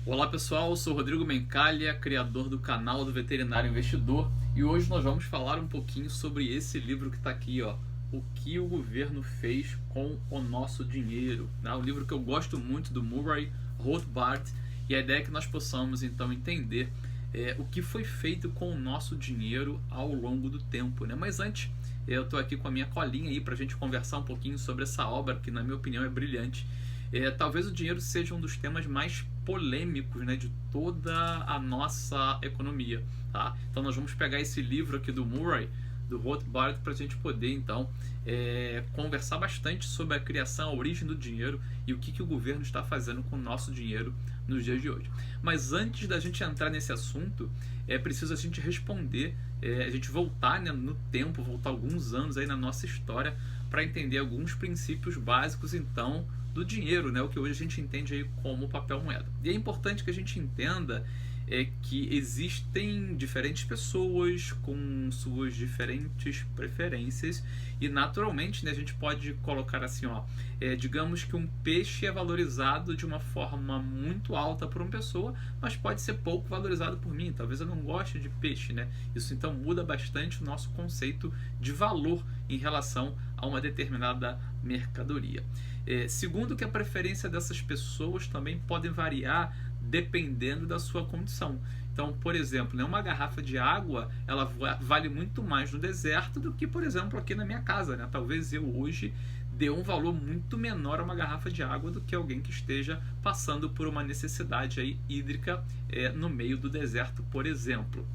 Olá pessoal, eu sou Rodrigo Mencalha, criador do canal do Veterinário Investidor, e hoje nós vamos falar um pouquinho sobre esse livro que está aqui, ó, O que o governo fez com o nosso dinheiro, né? Um livro que eu gosto muito, do Murray Rothbard, e a ideia é que nós possamos então entender o que foi feito com o nosso dinheiro ao longo do tempo, né? Mas antes, eu estou aqui com a minha colinha aí para a gente conversar um pouquinho sobre essa obra que na minha opinião é brilhante. Talvez o dinheiro seja um dos temas mais polêmicos, né, de toda a nossa economia, tá? Então nós vamos pegar esse livro aqui do Murray, do Rothbard, para a gente poder então conversar bastante sobre a criação, a origem do dinheiro e o que o governo está fazendo com o nosso dinheiro nos dias de hoje. Mas antes da gente entrar nesse assunto, é preciso a gente responder, a gente voltar, né, no tempo, voltar alguns anos aí na nossa história para entender alguns princípios básicos então do dinheiro, né, o que hoje a gente entende aí como papel moeda. E é importante que a gente entenda que existem diferentes pessoas com suas diferentes preferências e naturalmente, né, a gente pode colocar assim, ó, digamos que um peixe é valorizado de uma forma muito alta por uma pessoa, mas pode ser pouco valorizado por mim. Talvez eu não goste de peixe, né? Isso então muda bastante o nosso conceito de valor em relação a uma determinada mercadoria. Segundo, que a preferência dessas pessoas também podem variar dependendo da sua condição. Então, por exemplo, né, uma garrafa de água ela vale muito mais no deserto do que, por exemplo, aqui na minha casa, né? Talvez eu hoje dê um valor muito menor a uma garrafa de água do que alguém que esteja passando por uma necessidade aí hídrica no meio do deserto, por exemplo.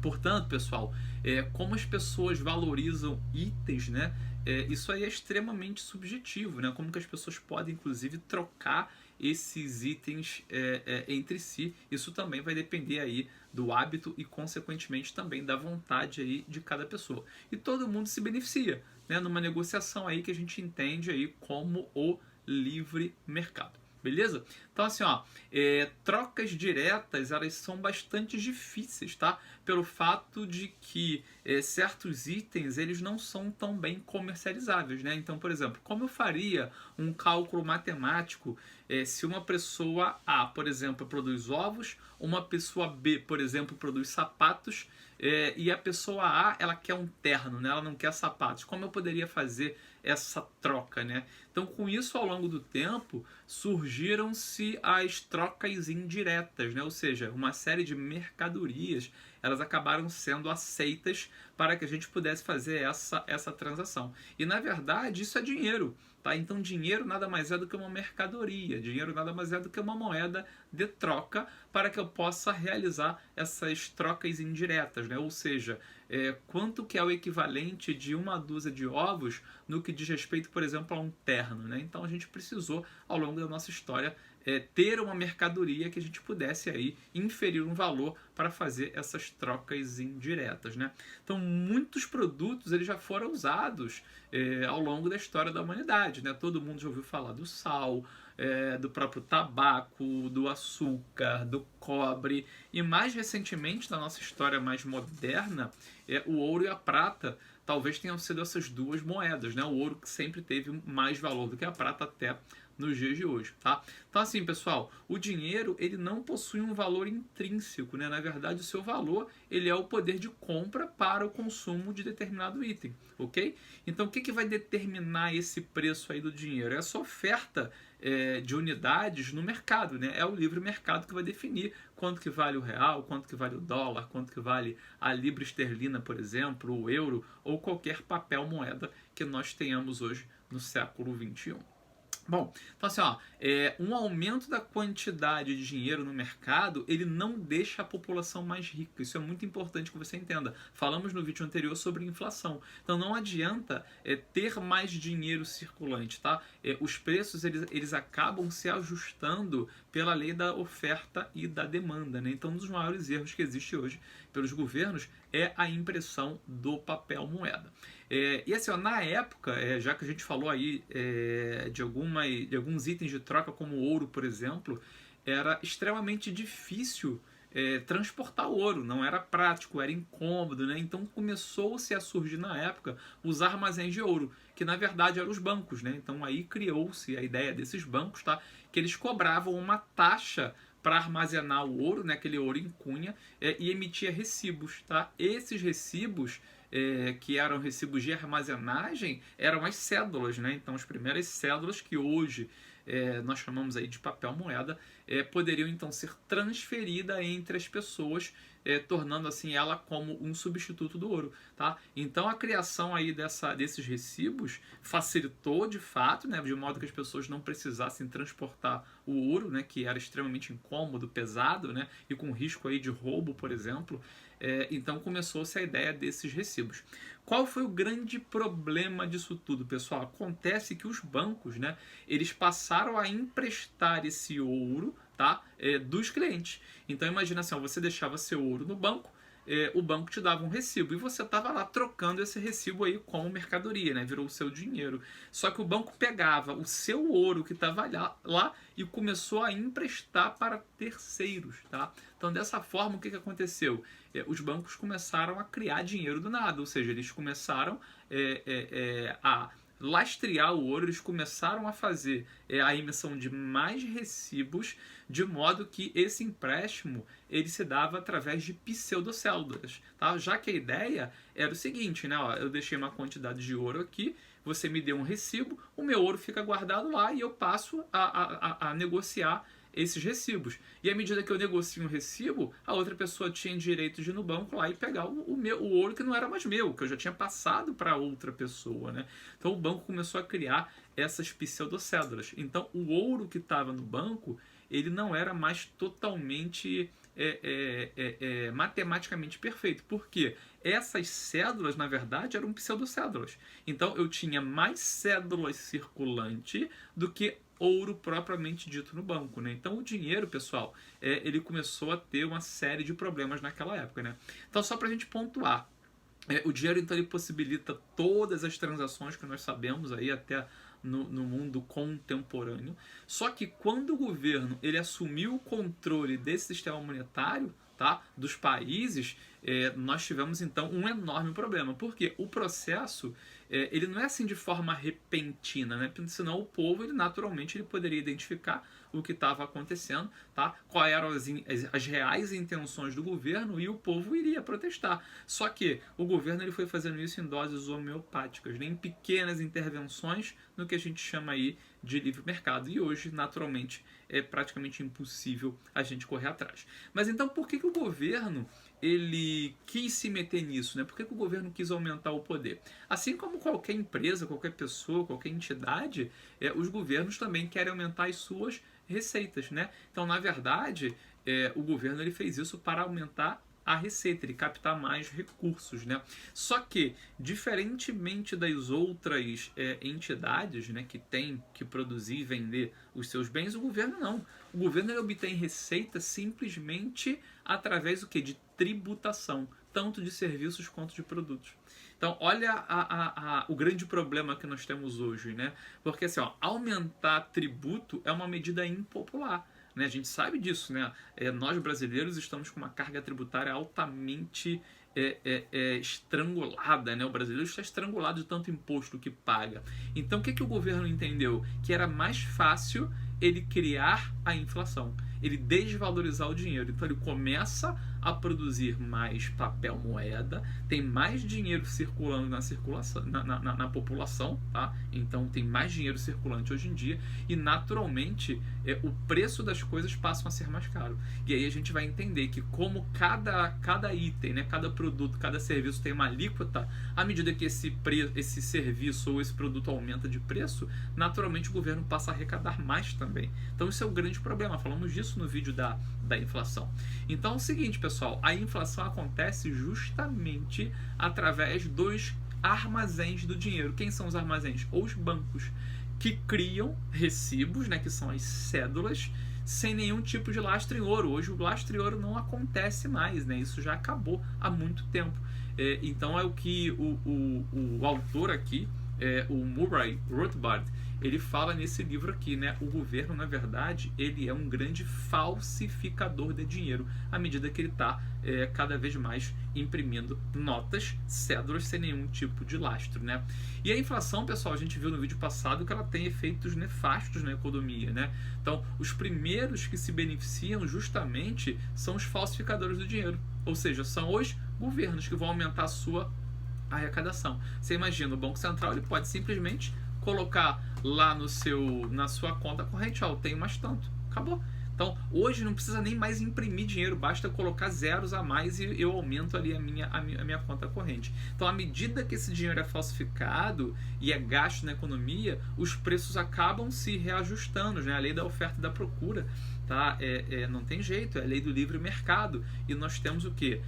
Portanto, pessoal, como as pessoas valorizam itens, né? Isso aí é extremamente subjetivo, né? Como que as pessoas podem, inclusive, trocar esses itens entre si. Isso também vai depender aí do hábito e, consequentemente, também da vontade aí de cada pessoa. E todo mundo se beneficia, né? Numa negociação aí que a gente entende aí como o livre mercado. Beleza? Então assim, ó, trocas diretas elas são bastante difíceis, tá? Pelo fato de que certos itens eles não são tão bem comercializáveis, né? Então, por exemplo, como eu faria um cálculo matemático se uma pessoa A, por exemplo, produz ovos, uma pessoa B, por exemplo, produz sapatos e a pessoa A ela quer um terno, né? Ela não quer sapatos. Como eu poderia fazer essa troca, né? Então, com isso, ao longo do tempo, surgiram-se as trocas indiretas, né? Ou seja, uma série de mercadorias, elas acabaram sendo aceitas para que a gente pudesse fazer essa transação. E, na verdade, isso é dinheiro. Tá? Então, dinheiro nada mais é do que uma mercadoria, dinheiro nada mais é do que uma moeda de troca para que eu possa realizar essas trocas indiretas, né? Ou seja, quanto que é o equivalente de uma dúzia de ovos no que diz respeito, por exemplo, a um terno, né? Então, a gente precisou, ao longo da nossa história, ter uma mercadoria que a gente pudesse aí inferir um valor para fazer essas trocas indiretas, né? Então muitos produtos eles já foram usados ao longo da história da humanidade, né? Todo mundo já ouviu falar do sal, do próprio tabaco, do açúcar, do cobre e mais recentemente na nossa história mais moderna o ouro e a prata talvez tenham sido essas duas moedas, né? O ouro que sempre teve mais valor do que a prata até nos dias de hoje, tá? Então assim, pessoal, o dinheiro ele não possui um valor intrínseco, né? Na verdade, o seu valor ele é o poder de compra para o consumo de determinado item, ok? Então, o que vai determinar esse preço aí do dinheiro? É essa oferta de unidades no mercado, né? É o livre mercado que vai definir quanto que vale o real, quanto que vale o dólar, quanto que vale a libra esterlina, por exemplo, o euro ou qualquer papel moeda que nós tenhamos hoje no século XXI. Bom, então assim, ó, um aumento da quantidade de dinheiro no mercado, ele não deixa a população mais rica. Isso é muito importante que você entenda. Falamos no vídeo anterior sobre inflação. Então não adianta ter mais dinheiro circulante, tá? Os preços, eles acabam se ajustando pela lei da oferta e da demanda, né? Então um dos maiores erros que existe hoje pelos governos é a impressão do papel moeda. E assim, ó, na época, já que a gente falou aí de alguns itens de troca, como ouro, por exemplo, era extremamente difícil transportar ouro, não era prático, era incômodo, né? Então começou-se a surgir na época os armazéns de ouro, que na verdade eram os bancos, né? Então aí criou-se a ideia desses bancos, tá? Que eles cobravam uma taxa para armazenar o ouro, né, aquele ouro em cunha, e emitia recibos. Tá? Esses recibos, que eram recibos de armazenagem, eram as cédulas. Né? Então, as primeiras cédulas que hoje nós chamamos aí de papel moeda, poderiam então ser transferidas entre as pessoas, tornando assim ela como um substituto do ouro, tá? Então a criação aí desses recibos facilitou de fato, né, de modo que as pessoas não precisassem transportar o ouro, né, que era extremamente incômodo, pesado, né, e com risco aí de roubo, por exemplo. Então começou-se a ideia desses recibos. Qual foi o grande problema disso tudo, pessoal? Acontece que os bancos, né, eles passaram a emprestar esse ouro, tá, dos clientes. Então imagina assim, ó, você deixava seu ouro no banco, o banco te dava um recibo e você estava lá trocando esse recibo aí como mercadoria, né? Virou o seu dinheiro. Só que o banco pegava o seu ouro que estava lá e começou a emprestar para terceiros, tá? Então dessa forma o que aconteceu? Os bancos começaram a criar dinheiro do nada, ou seja, eles começaram a lastrear o ouro, eles começaram a fazer a emissão de mais recibos, de modo que esse empréstimo ele se dava através de pseudocédulas, tá? Já que a ideia era o seguinte, né? Ó, eu deixei uma quantidade de ouro aqui, você me deu um recibo, o meu ouro fica guardado lá e eu passo a negociar esses recibos. E à medida que eu negocio um recibo, a outra pessoa tinha direito de ir no banco lá e pegar o ouro que não era mais meu, que eu já tinha passado para outra pessoa, né? Então o banco começou a criar essas pseudocédulas. Então o ouro que estava no banco, ele não era mais totalmente matematicamente perfeito. Por quê? Essas cédulas, na verdade, eram pseudocédulas. Então eu tinha mais cédulas circulante do que ouro propriamente dito no banco, né? Então o dinheiro, pessoal, ele começou a ter uma série de problemas naquela época, né? Então só para a gente pontuar, o dinheiro então ele possibilita todas as transações que nós sabemos aí até no mundo contemporâneo. Só que quando o governo ele assumiu o controle desse sistema monetário, tá, dos países, nós tivemos então um enorme problema, porque o processo ele não é assim de forma repentina, né? Porque senão o povo ele naturalmente ele poderia identificar o que estava acontecendo, tá? Quais eram as reais intenções do governo e o povo iria protestar. Só que o governo ele foi fazendo isso em doses homeopáticas, né? Em pequenas intervenções no que a gente chama aí de livre mercado. E hoje, naturalmente, é praticamente impossível a gente correr atrás. Mas então, por que o governo ele quis se meter nisso, né? Por que o governo quis aumentar o poder? Assim como qualquer empresa, qualquer pessoa, qualquer entidade, os governos também querem aumentar as suas receitas, né? Então, na verdade, o governo ele fez isso para aumentar a receita, ele captar mais recursos, né? Só que, diferentemente das outras entidades, né, que têm que produzir e vender os seus bens, o governo não. O governo ele obtém receita simplesmente através do quê? De tributação, tanto de serviços quanto de produtos. Então, olha o grande problema que nós temos hoje, né? Porque assim, ó, aumentar tributo é uma medida impopular. Né? A gente sabe disso, né? Nós brasileiros estamos com uma carga tributária altamente estrangulada, né? O brasileiro está estrangulado de tanto imposto que paga. Então o que o governo entendeu? Que era mais fácil ele criar a inflação, ele desvalorizar o dinheiro. Então ele começa a produzir mais papel moeda, tem mais dinheiro circulando na população, tá? Então tem mais dinheiro circulante hoje em dia e naturalmente o preço das coisas passam a ser mais caro. E aí a gente vai entender que como cada item, né, cada produto, cada serviço tem uma alíquota, à medida que esse serviço ou esse produto aumenta de preço, naturalmente o governo passa a arrecadar mais também. Então isso é o grande problema, falamos disso no vídeo da inflação. Então é o seguinte, pessoal, a inflação acontece justamente através dos armazéns do dinheiro. Quem são os armazéns? Ou os bancos, que criam recibos, né, que são as cédulas, sem nenhum tipo de lastro em ouro. Hoje o lastro em ouro não acontece mais, né? Isso já acabou há muito tempo. Então é o que o autor aqui, o Murray Rothbard, ele fala nesse livro aqui, né? O governo, na verdade, ele é um grande falsificador de dinheiro, à medida que ele está cada vez mais imprimindo notas, cédulas sem nenhum tipo de lastro, né? E a inflação, pessoal, a gente viu no vídeo passado que ela tem efeitos nefastos na economia, né? Então, os primeiros que se beneficiam justamente são os falsificadores do dinheiro, ou seja, são os governos que vão aumentar a sua arrecadação. Você imagina, o Banco Central ele pode simplesmente colocar lá na sua conta corrente, ó, eu tenho mais tanto, acabou. Então, hoje não precisa nem mais imprimir dinheiro, basta colocar zeros a mais e eu aumento ali a minha conta corrente. Então, à medida que esse dinheiro é falsificado e é gasto na economia, os preços acabam se reajustando, né? A lei da oferta e da procura, tá? Não tem jeito, é a lei do livre mercado. E nós temos o quê?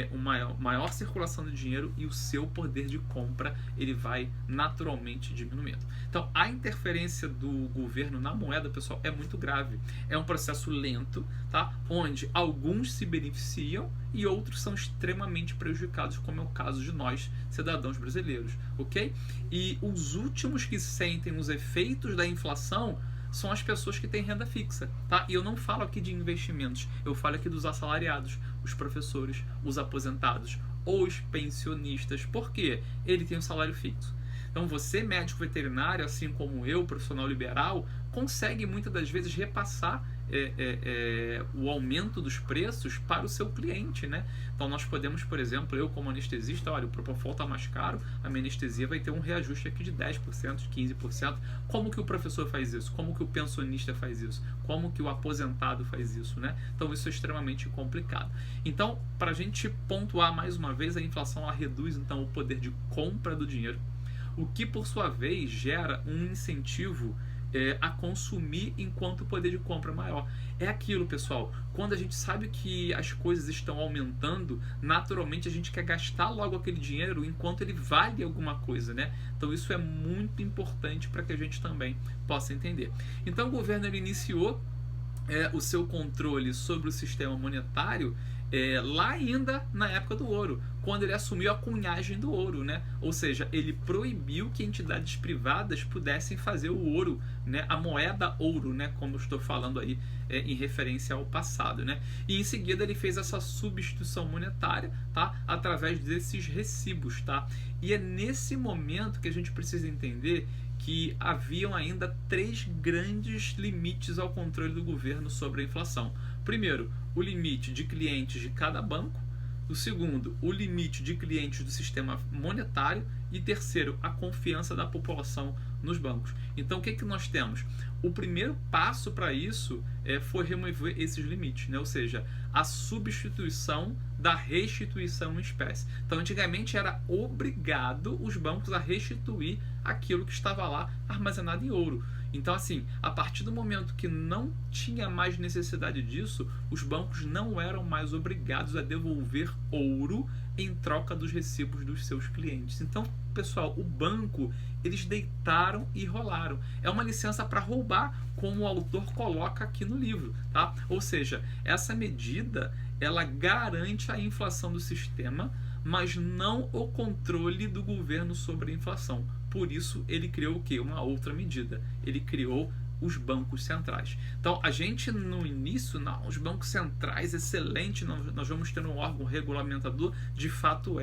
Uma maior circulação de dinheiro e o seu poder de compra ele vai naturalmente diminuindo. Então, a interferência do governo na moeda, pessoal, é muito grave. É um processo lento, tá? Onde alguns se beneficiam e outros são extremamente prejudicados, como é o caso de nós, cidadãos brasileiros, ok? E os últimos que sentem os efeitos da inflação são as pessoas que têm renda fixa, tá? E eu não falo aqui de investimentos, eu falo aqui dos assalariados, os professores, os aposentados, os pensionistas. Por quê? Ele tem um salário fixo. Então você, médico veterinário, assim como eu, profissional liberal, consegue muitas das vezes repassar o aumento dos preços para o seu cliente, né? Então nós podemos, por exemplo, eu como anestesista, olha, o Propofol está mais caro, a minha anestesia vai ter um reajuste aqui de 10%, 15%. Como que o professor faz isso? Como que o pensionista faz isso? Como que o aposentado faz isso, né? Então isso é extremamente complicado. Então, para a gente pontuar mais uma vez, a inflação ela reduz então o poder de compra do dinheiro, o que por sua vez gera um incentivo a consumir enquanto o poder de compra é maior. É aquilo, pessoal, quando a gente sabe que as coisas estão aumentando, naturalmente a gente quer gastar logo aquele dinheiro enquanto ele vale alguma coisa, né? Então isso é muito importante para que a gente também possa entender. Então o governo ele iniciou o seu controle sobre o sistema monetário lá ainda na época do ouro, quando ele assumiu a cunhagem do ouro, né? Ou seja, ele proibiu que entidades privadas pudessem fazer o ouro, né? A moeda ouro, né? Como eu estou falando aí em referência ao passado, né? E em seguida ele fez essa substituição monetária, tá? Através desses recibos, tá? E é nesse momento que a gente precisa entender que haviam ainda 3 grandes limites ao controle do governo sobre a inflação. Primeiro, o limite de clientes de cada banco. O segundo, o limite de clientes do sistema monetário. E terceiro, a confiança da população nos bancos. Então, o que nós temos? O primeiro passo para isso foi remover esses limites, né? Ou seja, a substituição da restituição em espécie. Então, antigamente era obrigado os bancos a restituir aquilo que estava lá armazenado em ouro. Então, assim, a partir do momento que não tinha mais necessidade disso, os bancos não eram mais obrigados a devolver ouro em troca dos recibos dos seus clientes. Então, pessoal, o banco, eles deitaram e rolaram. É uma licença para roubar, como o autor coloca aqui no livro, tá? Ou seja, essa medida, ela garante a inflação do sistema, mas não o controle do governo sobre a inflação. Por isso, ele criou o quê? Uma outra medida. Ele criou os bancos centrais. Então, a gente no início, não, os bancos centrais, excelente, nós vamos ter um órgão regulamentador, de fato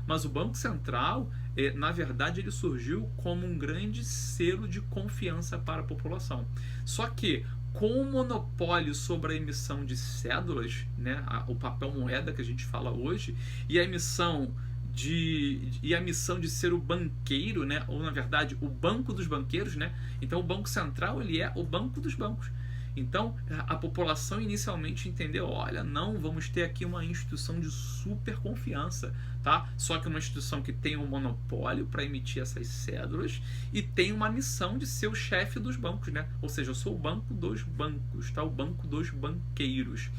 mas o Banco Central, na verdade, ele surgiu como um grande selo de confiança para a população. Só que, com o monopólio sobre a emissão de cédulas, né, o papel moeda que a gente fala hoje, e a missão de ser o banqueiro, né? Ou na verdade o banco dos banqueiros, né? Então o Banco Central ele é o banco dos bancos. Então a população inicialmente entendeu, olha, não, vamos ter aqui uma instituição de super confiança, tá? Só que uma instituição que tem um monopólio para emitir essas cédulas e tem uma missão de ser o chefe dos bancos, né? Ou seja, eu sou o banco dos bancos, tá? O banco dos banqueiros.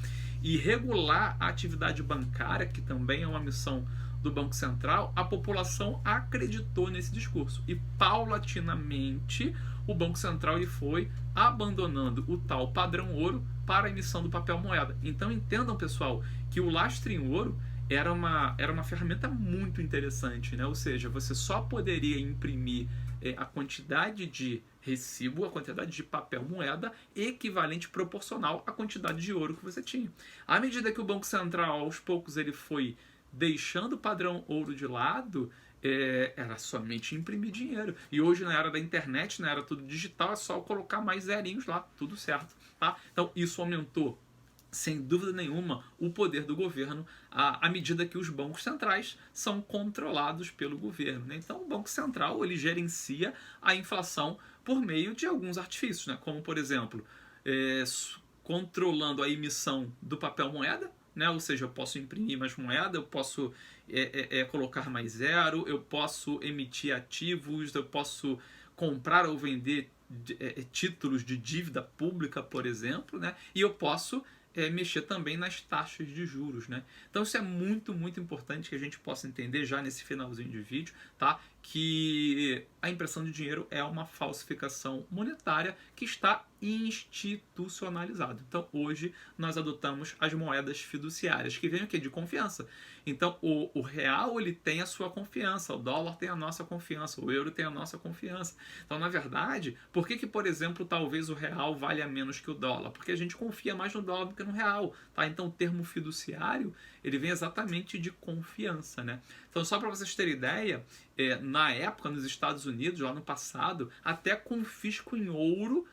E regular a atividade bancária, que também é uma missão do Banco Central, a população acreditou nesse discurso e paulatinamente o Banco Central ele foi abandonando o tal padrão ouro para a emissão do papel moeda. Então entendam, pessoal, que o lastro em ouro era uma ferramenta muito interessante, né? Ou seja, você só poderia imprimir a quantidade de Recibo, a quantidade de papel moeda equivalente proporcional à quantidade de ouro que você tinha. À medida que o Banco Central, aos poucos, ele foi deixando o padrão ouro de lado, era somente imprimir dinheiro. E hoje, na era da internet, na era tudo digital, é só colocar mais zerinhos lá, tudo certo. Tá? Então, isso aumentou, sem dúvida nenhuma, o poder do governo à medida que os bancos centrais são controlados pelo governo. Né? Então, o Banco Central ele gerencia a inflação por meio de alguns artifícios, né? Como, por exemplo, controlando a emissão do papel moeda, né? Ou seja, eu posso imprimir mais moeda, eu posso colocar mais zero, eu posso emitir ativos, eu posso comprar ou vender títulos de dívida pública, por exemplo, né? E eu posso mexer também nas taxas de juros, né? Então isso é muito, muito importante que a gente possa entender já nesse finalzinho de vídeo, tá? Que a impressão de dinheiro é uma falsificação monetária que está institucionalizada. Então hoje nós adotamos as moedas fiduciárias, que vêm aqui de confiança. Então o real ele tem a sua confiança, o dólar tem a nossa confiança, o euro tem a nossa confiança. Então na verdade, por que por exemplo talvez o real valha menos que o dólar? Porque a gente confia mais no dólar do que no real, tá? Então o termo fiduciário ele vem exatamente de confiança, né? Então só para vocês terem ideia, na época nos Estados Unidos, lá no passado, até confisco em ouro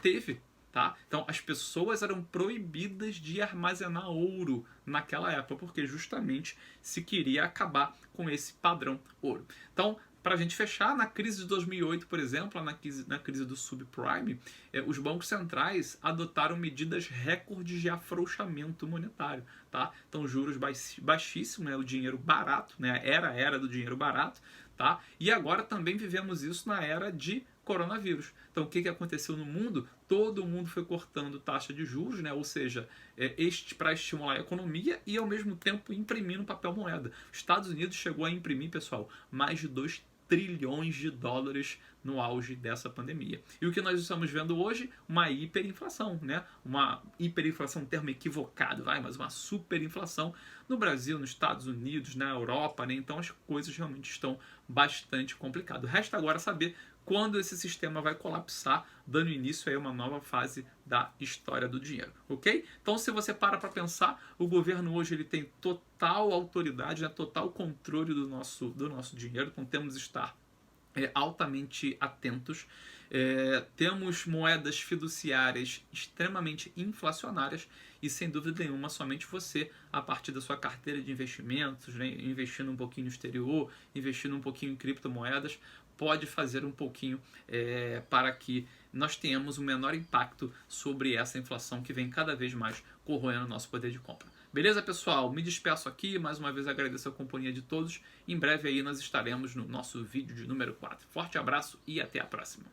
teve. Tá? Então as pessoas eram proibidas de armazenar ouro naquela época, porque justamente se queria acabar com esse padrão ouro. Então, para a gente fechar, na crise de 2008, por exemplo, na crise do subprime, os bancos centrais adotaram medidas recordes de afrouxamento monetário. Tá? Então juros baixíssimos, né? O dinheiro barato, né? Era a era do dinheiro barato. Tá? E agora também vivemos isso na era de coronavírus. Então, o que aconteceu no mundo? Todo mundo foi cortando taxa de juros, né? Ou seja, para estimular a economia e, ao mesmo tempo, imprimindo papel moeda. Os Estados Unidos chegou a imprimir, pessoal, mais de 2 trilhões de dólares no auge dessa pandemia. E o que nós estamos vendo hoje? Uma hiperinflação, né? Uma hiperinflação, um termo equivocado, mas uma superinflação no Brasil, nos Estados Unidos, na Europa, né? Então as coisas realmente estão bastante complicadas. Resta agora saber quando esse sistema vai colapsar, dando início a uma nova fase da história do dinheiro, ok? Então, se você para pensar, o governo hoje ele tem total autoridade, né, total controle do nosso dinheiro, então temos que estar altamente atentos. Temos moedas fiduciárias extremamente inflacionárias e, sem dúvida nenhuma, somente você, a partir da sua carteira de investimentos, né, investindo um pouquinho no exterior, investindo um pouquinho em criptomoedas, pode fazer um pouquinho para que nós tenhamos um menor impacto sobre essa inflação que vem cada vez mais corroendo o nosso poder de compra. Beleza, pessoal? Me despeço aqui, mais uma vez agradeço a companhia de todos. Em breve aí nós estaremos no nosso vídeo de número 4. Forte abraço e até a próxima.